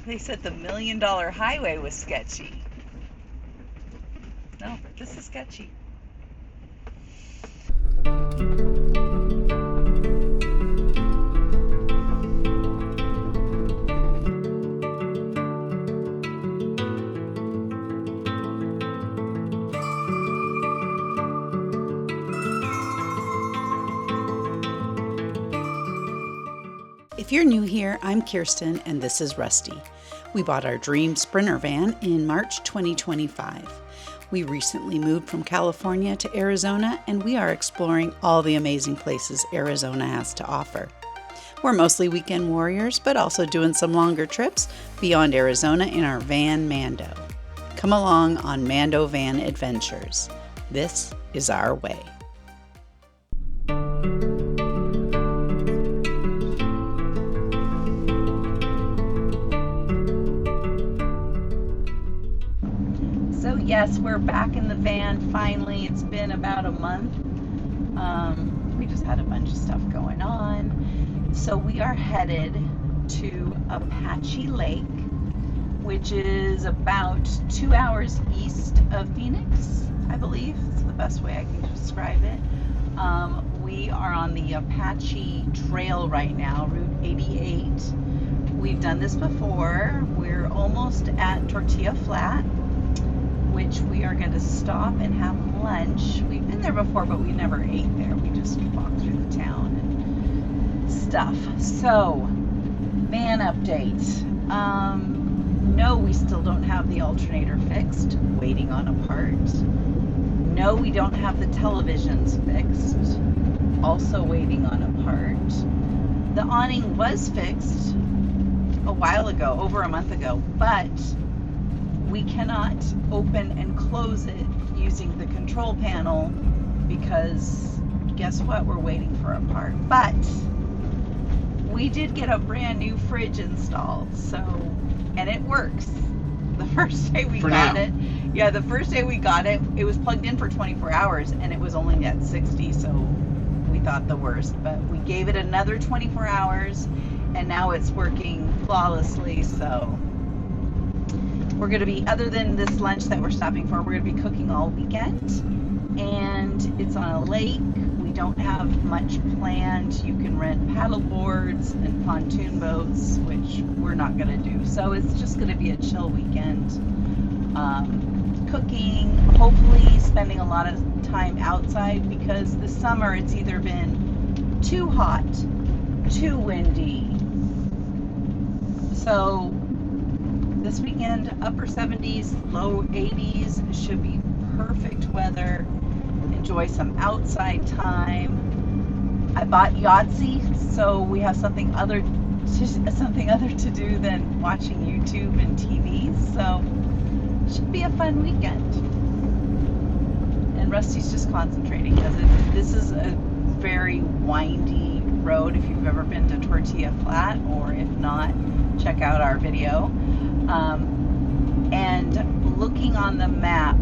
They said the $1 Million Highway was sketchy. No, this is sketchy. If you're new here, I'm Kirsten and this is Rusty. We bought our dream Sprinter van in March 2025. We recently moved from California to Arizona and we are exploring all the amazing places Arizona has to offer. We're mostly weekend warriors, but also doing some longer trips beyond Arizona in our van Mando. Come along on MandovanAdventures. This is our way. So yes, we're back in the van finally. It's been about a month. We just had a bunch of stuff going on. So we are headed to Apache Lake, which is about 2 hours east of Phoenix, I believe. It's the best way I can describe it. We are on the Apache Trail right now, Route 88. We've done this before. We're almost at Tortilla Flat, which we are going to stop and have lunch. We've been there before, but we never ate there. We just walked through the town and stuff. So, van update. No, we still don't have the alternator fixed. Waiting on a part. No, we don't have the televisions fixed. Also waiting on a part. The awning was fixed a while ago, over a month ago, but we cannot open and close it using the control panel because guess what? We're waiting for a part. But we did get a brand new fridge installed, so, and it works. The first day we got it, the first day we got it, it was plugged in for 24 hours and it was only at 60, so we thought the worst. But we gave it another 24 hours and now it's working flawlessly, so we're going to be, other than this lunch that we're stopping for, we're going to be cooking all weekend. And it's on a lake. We don't have much planned. You can rent paddle boards and pontoon boats, which we're not going to do. So it's just going to be a chill weekend. Cooking, hopefully spending a lot of time outside because this summer it's either been too hot, too windy. So this weekend, upper 70s, low 80s, should be perfect weather. Enjoy some outside time. I bought Yahtzee, so we have something other to do than watching YouTube and TV. So it should be a fun weekend. And Rusty's just concentrating because this is a very windy road. If you've ever been to Tortilla Flat, or if not, check out our video. And looking on the map,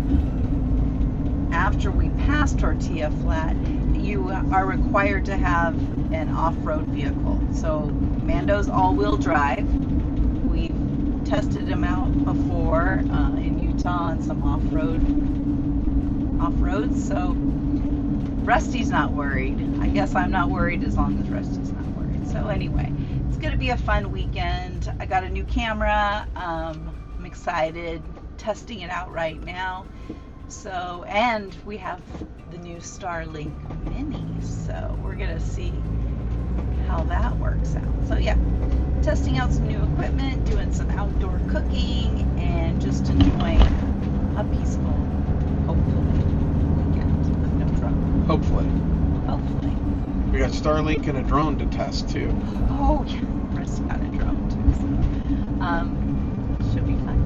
after we pass Tortilla Flat, you are required to have an off-road vehicle. So Mando's all-wheel drive. We've tested them out before in Utah on some off-roads. So Rusty's not worried. I guess I'm not worried as long as Rusty's not worried. So anyway, it's going to be a fun weekend. I got a new camera. I'm excited, testing it out right now. So, and we have the new Starlink Mini, so we're gonna see how that works out. So yeah, testing out some new equipment, doing some outdoor cooking, and just enjoying a peaceful, hopefully, weekend with no trouble. Hopefully. We got Starlink and a drone to test too. Oh yeah, Russ got a drone too, so should be fun.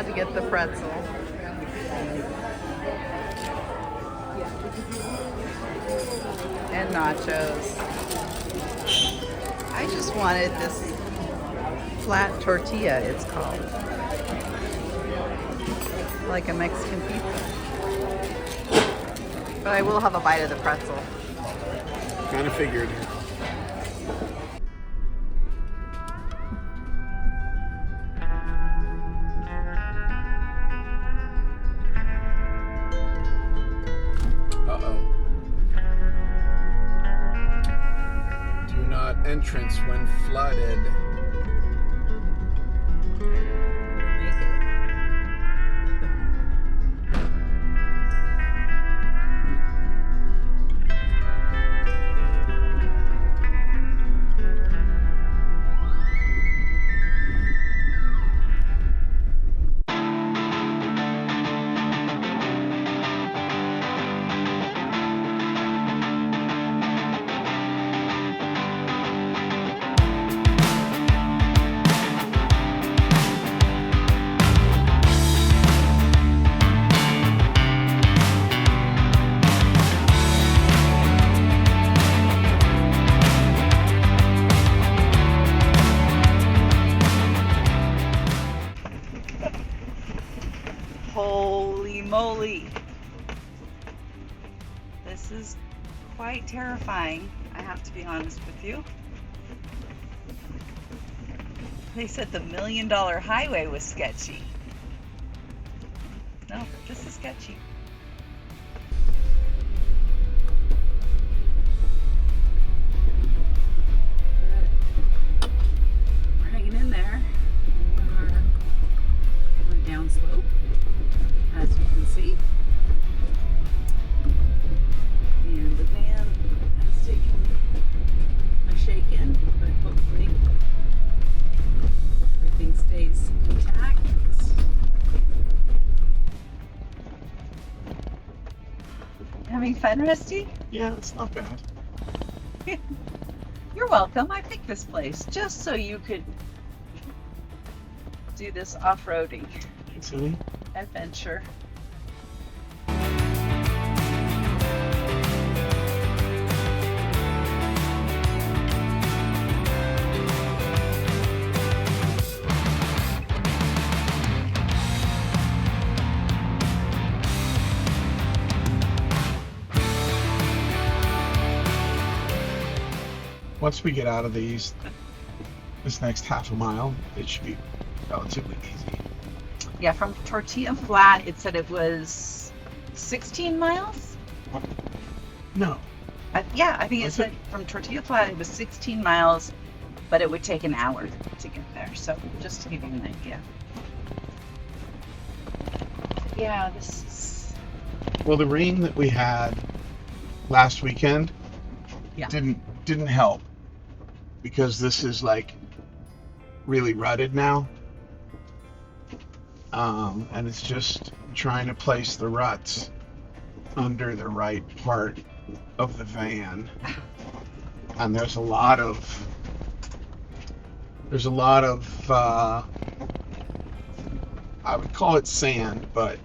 to get the pretzel. And nachos. I just wanted this flat tortilla, it's called. Like a Mexican pizza. But I will have a bite of the pretzel. Kind of figured. Uh-oh. Do not entrance when flooded. Holy moly. This is quite terrifying, I have to be honest with you. They said the $1 Million Highway was sketchy. No, this is sketchy. We're hanging in there. We're downslope, as you can see. And the van has taken a shaking, but hopefully everything stays intact. Having fun, Rusty? Yeah, it's not bad. You're welcome. I picked this place just so you could do this off-roading Thanks, honey. adventure. Once we get out of this next half a mile, it should be relatively easy. Yeah, from Tortilla Flat, it said it was 16 miles? No. Yeah, I think it Was said from Tortilla Flat it was 16 miles, but it would take an hour to get there. So just to give you an idea. Yeah, this is... Well, the rain that we had last weekend Yeah. didn't help, because this is like really rutted now. And it's just trying to place the ruts under the right part of the van. And there's a lot of I would call it sand, but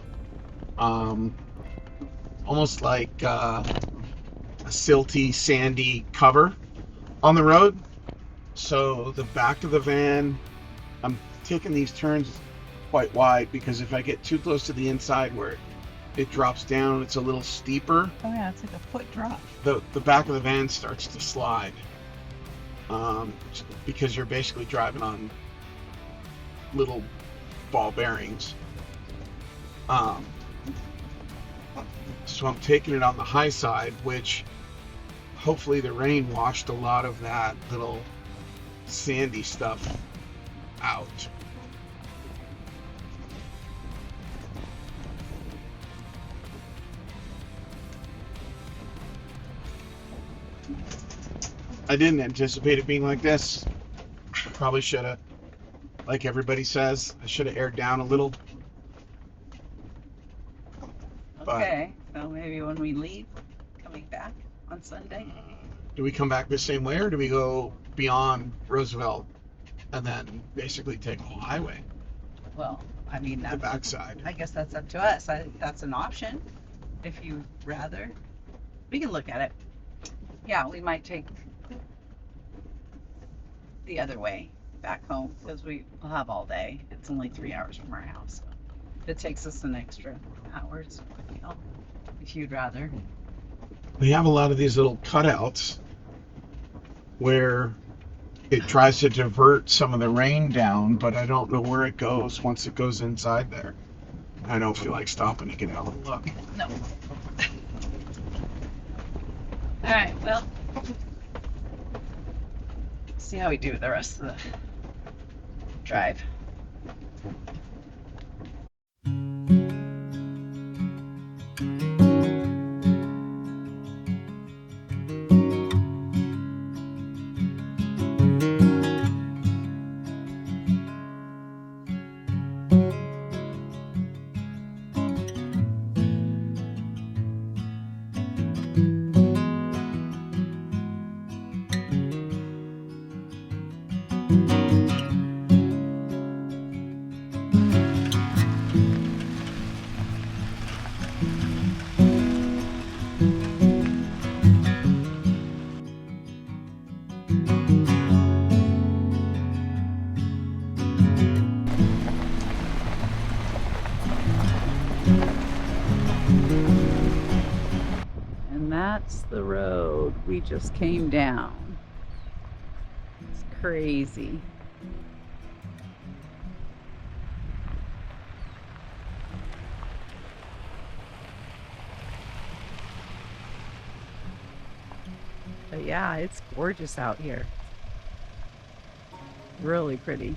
almost like a silty, sandy cover on the road. So the back of the van, I'm taking these turns quite wide, because if I get too close to the inside where it drops down, it's a little steeper. Oh yeah, it's like a foot drop. The back of the van starts to slide, because you're basically driving on little ball bearings. So I'm taking it on the high side, which hopefully the rain washed a lot of that little sandy stuff out. I didn't anticipate it being like this. Probably should have, like everybody says, I should have aired down a little. Okay, so maybe when we leave, coming back on Sunday. Do we come back the same way, or do we go beyond Roosevelt and then basically take the whole highway? Well, I mean, the backside. I guess that's up to us. That's an option if you rather. We can look at it. Yeah, we might take the other way back home because we'll have all day. It's only 3 hours from our house. So if it takes us an extra hours, you know, if you'd rather. We have a lot of these little cutouts where it tries to divert some of the rain down, but I don't know where it goes once it goes inside there. I don't feel like stopping to get out and look. No. All right, well, see how we do the rest of the drive. And that's the road we just came down. It's crazy. But yeah, it's gorgeous out here. Really pretty.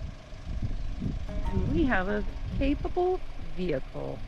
And we have a capable vehicle.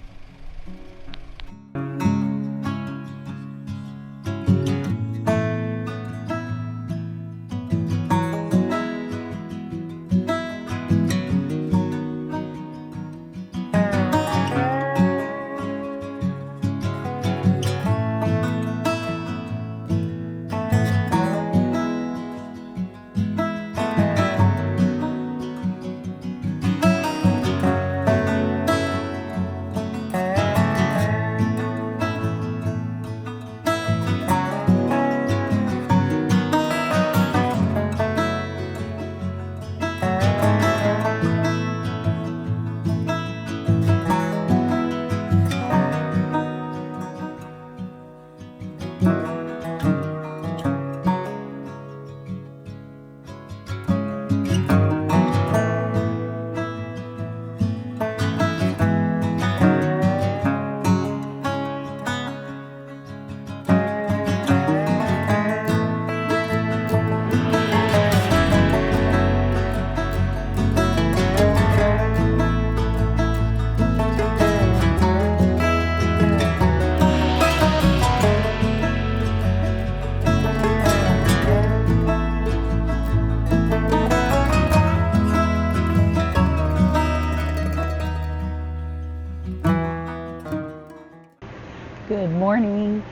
Good morning.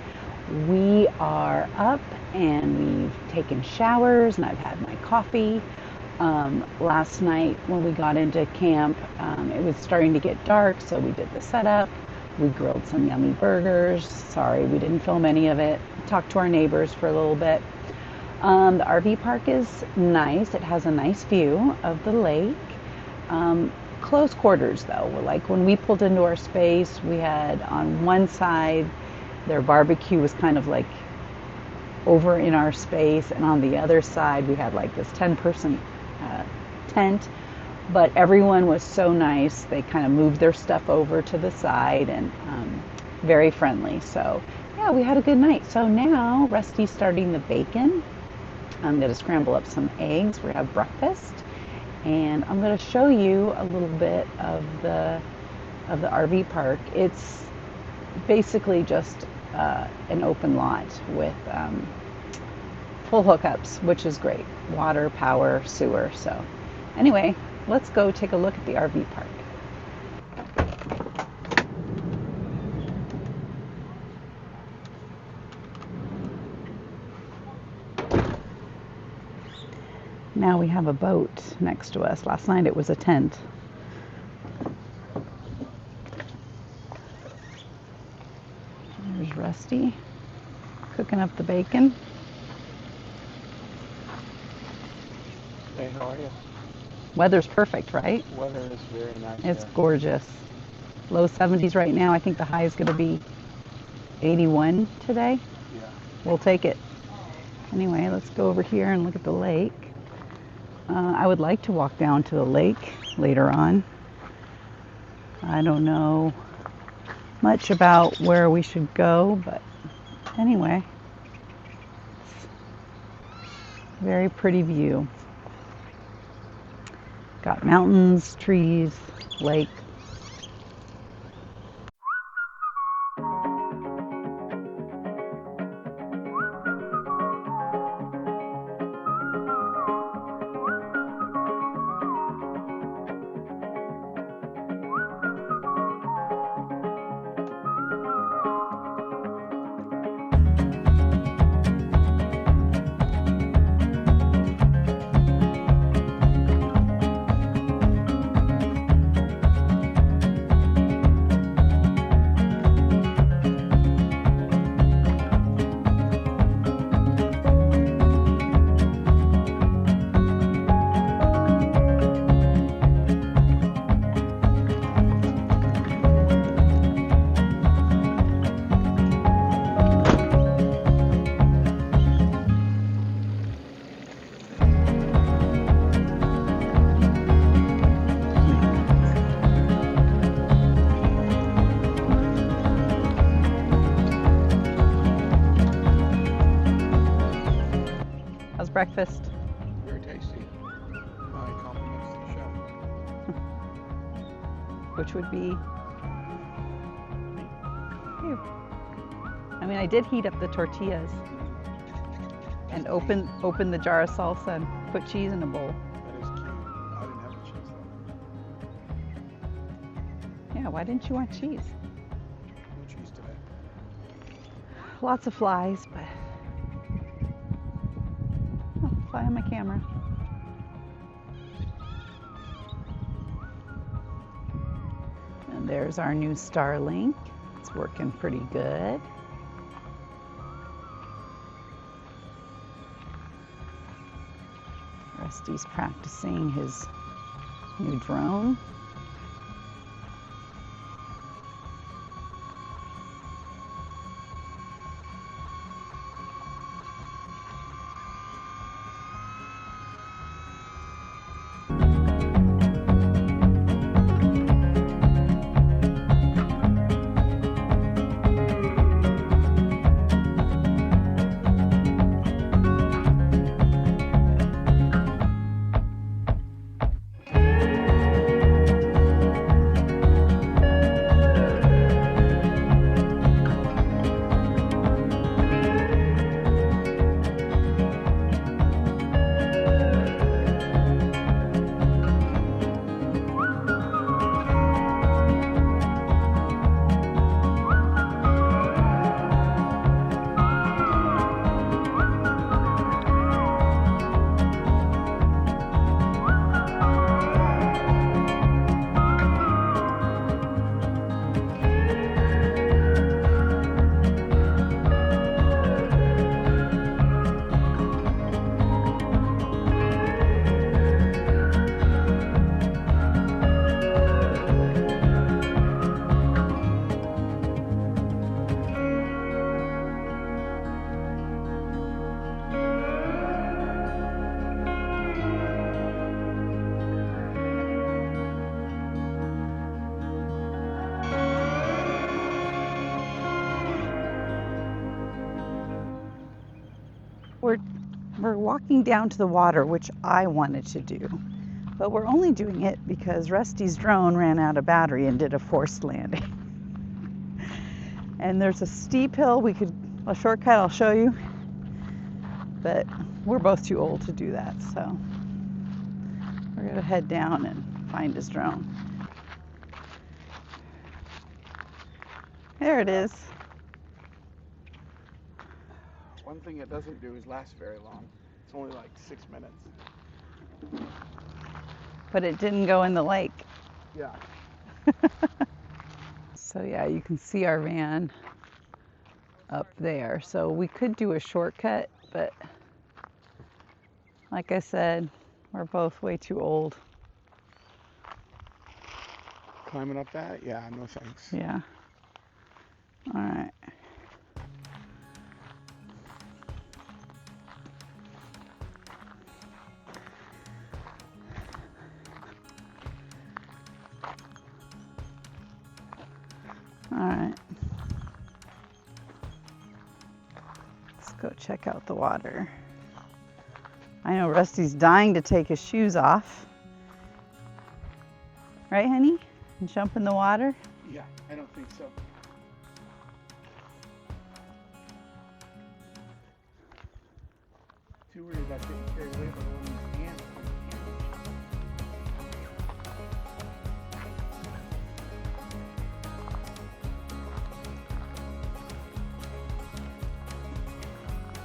We are up and we've taken showers and I've had my coffee. Last night when we got into camp, it was starting to get dark, so we did the setup. We grilled some yummy burgers. Sorry, we didn't film any of it. Talked to our neighbors for a little bit. The RV park is nice. It has a nice view of the lake. Close quarters though. Like when we pulled into our space, we had on one side their barbecue was kind of like over in our space, and on the other side we had like this 10-person tent, but everyone was so nice. They kind of moved their stuff over to the side and very friendly. So yeah, we had a good night. So now Rusty's starting the bacon. I'm going to scramble up some eggs. We're going to have breakfast. And I'm going to show you a little bit of the RV park. It's basically just an open lot with full hookups, which is great. Water, power, sewer. So anyway, let's go take a look at the RV park. Now we have a boat next to us. Last night it was a tent. Rusty cooking up the bacon. Hey, how are you? Weather's perfect, right? Weather is very nice. It's gorgeous. Low 70s right now. I think the high is going to be 81 today. Yeah. We'll take it. Anyway, let's go over here and look at the lake. I would like to walk down to the lake later on. I don't know much about where we should go, but anyway, very pretty view. Got mountains, trees, lake. How's breakfast? Very tasty. My compliments to the chef. Which would be... Ew. I mean, I did heat up the tortillas and open the jar of salsa and put cheese in a bowl. That is cute. I didn't have the cheese though. Yeah, why didn't you want cheese? No cheese today. Lots of flies, but... Oh, fly on my camera. And there's our new Starlink. It's working pretty good. Rusty's practicing his new drone. We're walking down to the water, which I wanted to do, but we're only doing it because Rusty's drone ran out of battery and did a forced landing. And there's a steep hill a shortcut I'll show you, but we're both too old to do that, so we're gonna head down and find his drone. There it is. One thing it doesn't do is last very long. It's only like 6 minutes. But it didn't go in the lake. Yeah. So yeah, you can see our van up there. So we could do a shortcut, but like I said, we're both way too old. Climbing up that? Yeah, no thanks. Yeah. All right. All right. Let's go check out the water. I know Rusty's dying to take his shoes off. Right, honey? And jump in the water? Yeah, I don't think so. Too worried about getting carried away by one of these hands.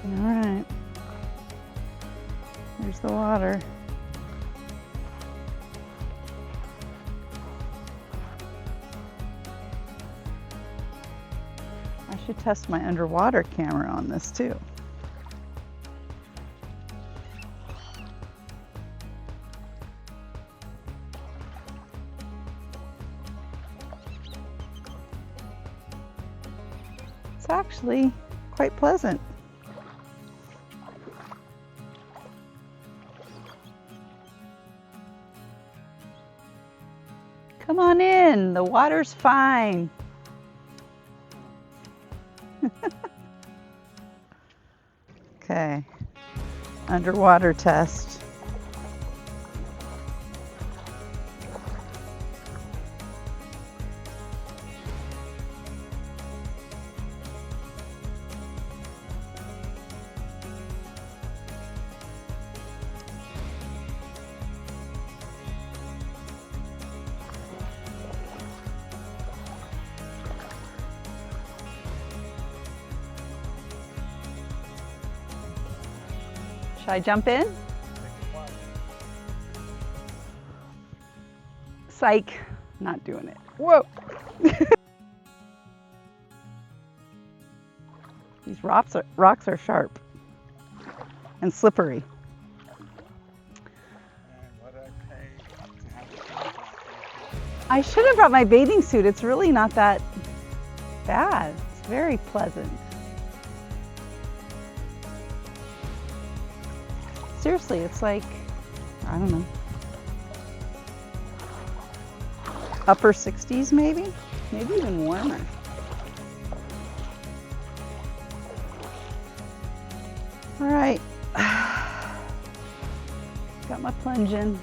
All right. There's the water. I should test my underwater camera on this too. It's actually quite pleasant. Come on in, the water's fine. Okay, underwater test. Should I jump in? Psych, not doing it. Whoa. These rocks are sharp and slippery. What did I pay to have it? I should have brought my bathing suit. It's really not that bad. It's very pleasant. Seriously, it's like, I don't know, upper 60s maybe even warmer. All right, got my plunge in.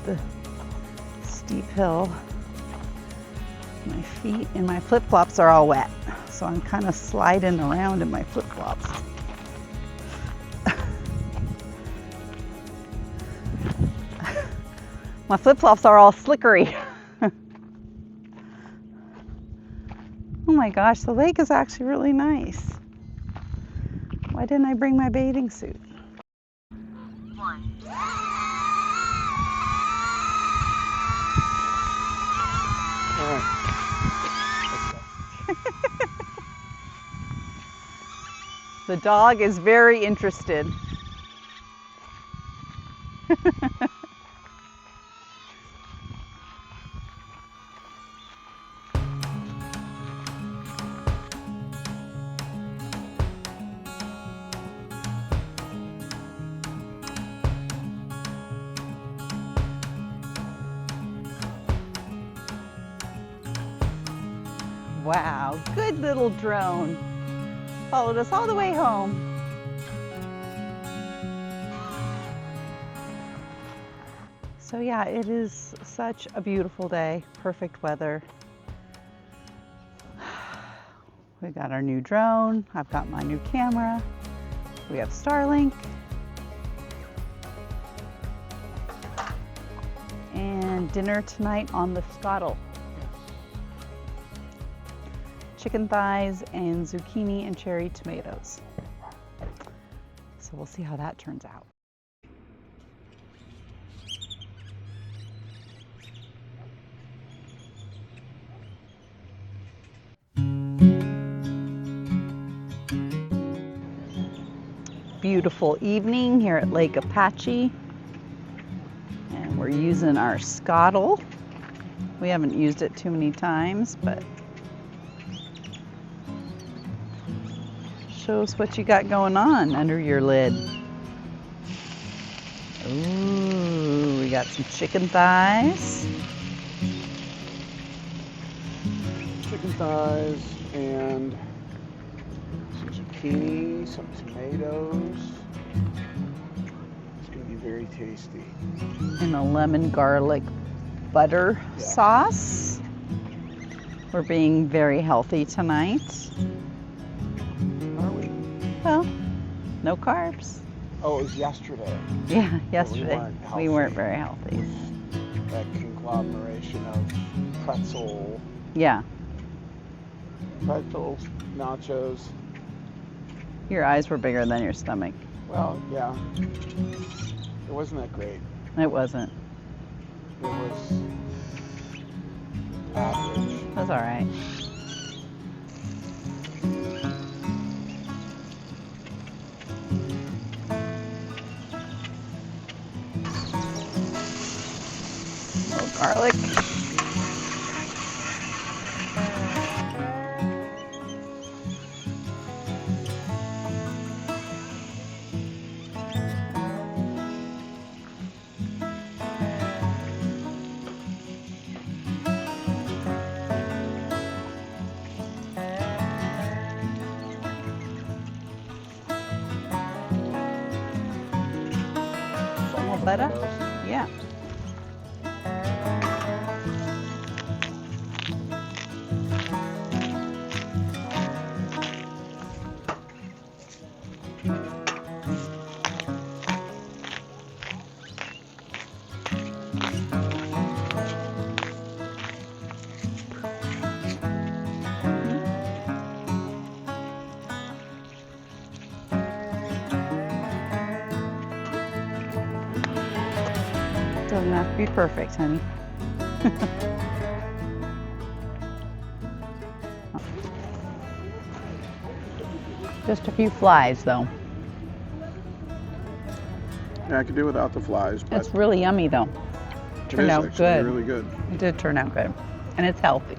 The steep hill. My feet and my flip-flops are all wet, so I'm kind of sliding around in my flip-flops. My flip-flops are all slickery. Oh my gosh, the lake is actually really nice. Why didn't I bring my bathing suit? The dog is very interested. Wow, good little drone. Followed us all the way home. So yeah, it is such a beautiful day, perfect weather. We got our new drone, I've got my new camera, we have Starlink, and dinner tonight on the skottle. Chicken thighs and zucchini and cherry tomatoes. So we'll see how that turns out. beautiful evening here at Lake Apache. And we're using our skottle. We haven't used it too many times, but show us what you got going on under your lid. Ooh, we got some chicken thighs. Chicken thighs and some zucchini, some tomatoes. It's going to be very tasty. And a lemon garlic butter sauce. We're being very healthy tonight. Are we? Well, no carbs. Oh, it was yesterday. Yeah, yesterday. We weren't healthy. very healthy. That conglomeration of pretzel, Yeah, pretzels, nachos. your eyes were bigger than your stomach. Well, yeah. It wasn't that great. It wasn't. It was average. It was all right. A little garlic. Butter? Yeah. Doesn't have to be perfect, honey. Just a few flies, though. Yeah, I could do without the flies, but It's really yummy, though. it Turned is out actually good. really good. It did turn out good, and it's healthy.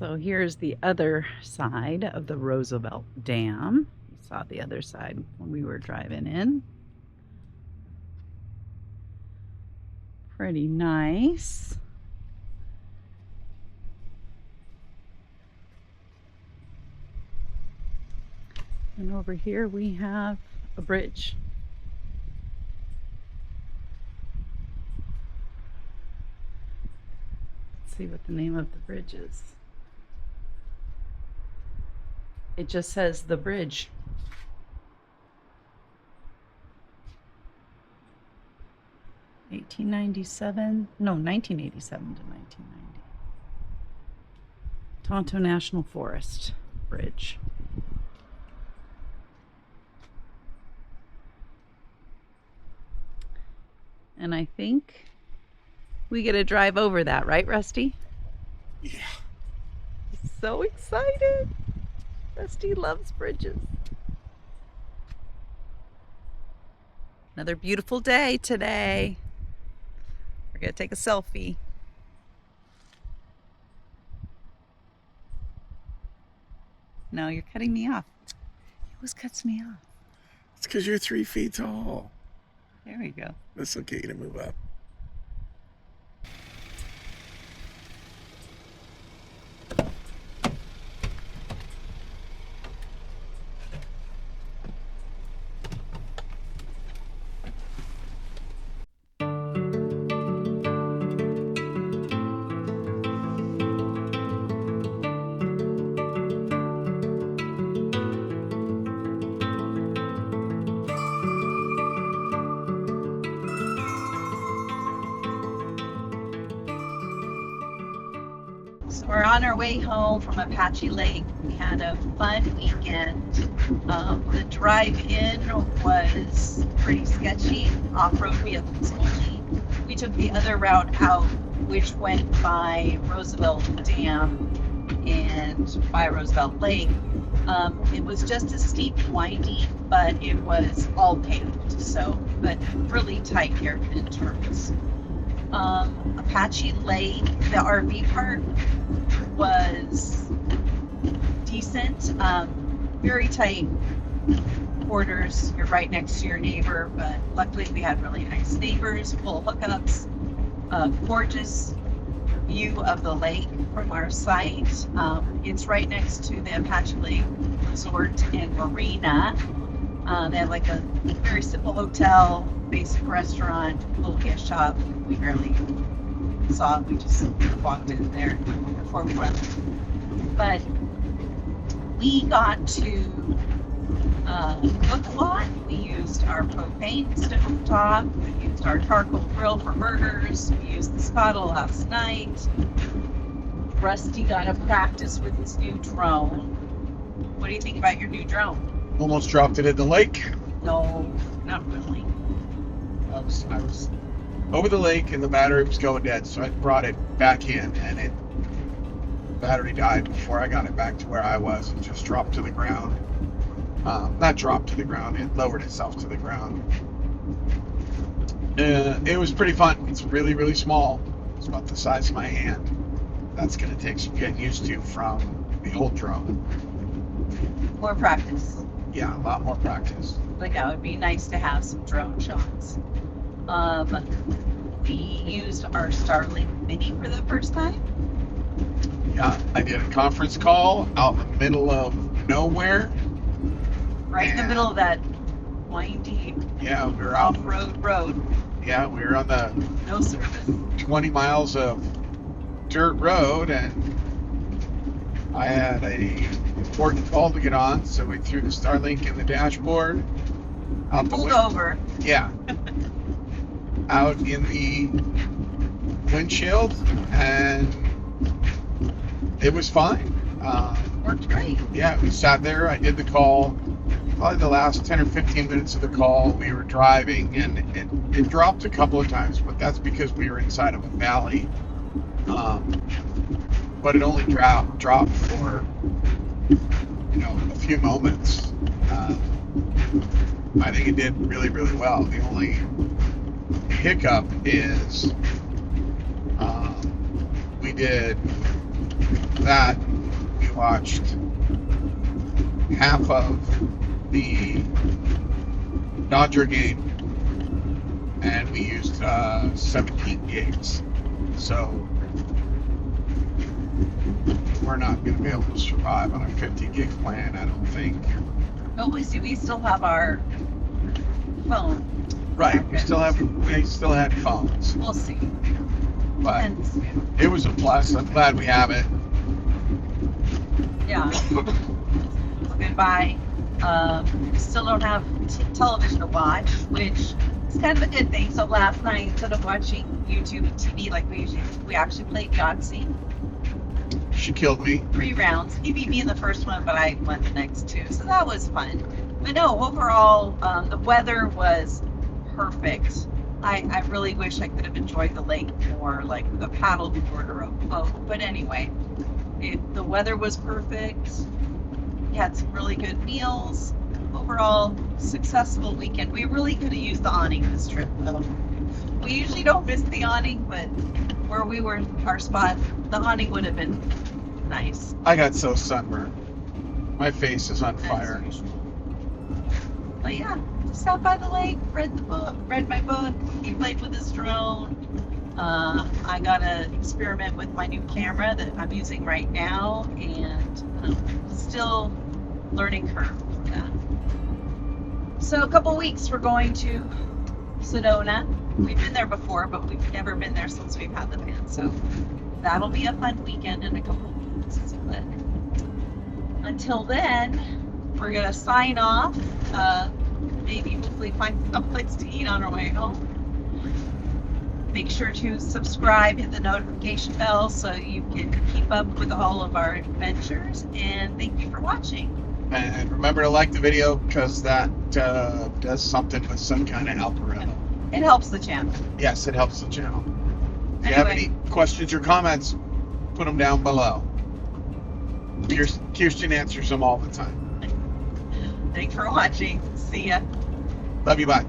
So here's the other side of the Roosevelt Dam. You saw the other side when we were driving in. Pretty nice. And over here we have a bridge. Let's see what the name of the bridge is. It just says the bridge. No, 1987 to 1990. Tonto National Forest Bridge. And I think we get to drive over that, right, Rusty? Yeah. So excited. Rusty loves bridges. Another beautiful day today. We're going to take a selfie. No, you're cutting me off. He always cuts me off. It's because you're 3 feet tall. There we go. That's okay to move up. So we're on our way home from Apache Lake. We had a fun weekend. The drive-in was pretty sketchy. Off-road vehicles only. We took the other route out, which went by Roosevelt Dam and by Roosevelt Lake. It was just as steep and windy, but it was all paved, but really tight hairpin turns. Apache Lake, the RV park, was decent. Very tight quarters. You're right next to your neighbor, but luckily we had really nice neighbors, full hookups. Gorgeous view of the lake from our site. It's right next to the Apache Lake Resort and Marina. They have like a very simple hotel, basic restaurant, little gift shop. We barely saw it. We just walked in there before we left. But we got to cook a lot. We used our propane stove top. We used our charcoal grill for burgers. We used the skottle last night. Rusty got to practice with his new drone. What do you think about your new drone? Almost dropped it in the lake. No, not really. I was over the lake and the battery was going dead, so I brought it back in and the battery died before I got it back to where I was. It just dropped to the ground. Not dropped to the ground, it lowered itself to the ground. It was pretty fun. It's really, really small. It's about the size of my hand. That's going to take some getting used to from the old drone. More practice. Yeah, a lot more practice. Like that would be nice to have some drone shots. We used our Starlink Mini for the first time. Yeah, I did a conference call out in the middle of nowhere. Right in the middle of that windy Yeah, we were out. off-road road. Yeah, we were on the No service. 20 miles of dirt road, and I had a important call to get on, so we threw the Starlink in the dashboard. Out the Pulled win- over. Yeah. Out in the windshield, and it was fine. Worked great. Yeah, we sat there. I did the call. Probably the last 10 or 15 minutes of the call, we were driving, and it dropped a couple of times, but that's because we were inside of a valley. But it only dropped for a few moments. I think it did really, really well. The only hiccup is we did that watched half of the Dodger game, and we used 17 gigs. So we're not going to be able to survive on a 50 gig plan, I don't think. Oh, we still have our phone. Right, we still had phones, We'll see. but And, it was a plus. I'm glad we have it. yeah. Goodbye. Still don't have television to watch, which is kind of a good thing. So last night, instead of watching YouTube and TV like we usually do, we actually played Yahtzee. She killed me. 3 rounds. He beat me in the first one, but I won the next 2. So that was fun. But no, overall, the weather was perfect. I really wish I could have enjoyed the lake more, like with a paddleboard or a boat. But anyway, the weather was perfect. We had some really good meals. Overall, successful weekend. We really could have used the awning this trip, though. We usually don't miss the awning, but where we were, our spot, the awning would have been nice. I got so sunburned. My face is on fire. But yeah, just out by the lake, read my book. He played with his drone. I got to experiment with my new camera that I'm using right now, and still learning curve with that. So a couple weeks we're going to Sedona. We've been there before, but we've never been there since we've had the van. So that'll be a fun weekend in a couple weeks. But until then, we're gonna sign off. Maybe hopefully find some place to eat on our way home. Make sure to subscribe, hit the notification bell so you can keep up with all of our adventures. And thank you for watching. And remember to like the video, because that does something with some kind of algorithm. It helps the channel. Yes, it helps the channel. If you have any questions or comments, put them down below. Kirsten answers them all the time. Thanks for watching. See ya. Love you, bye.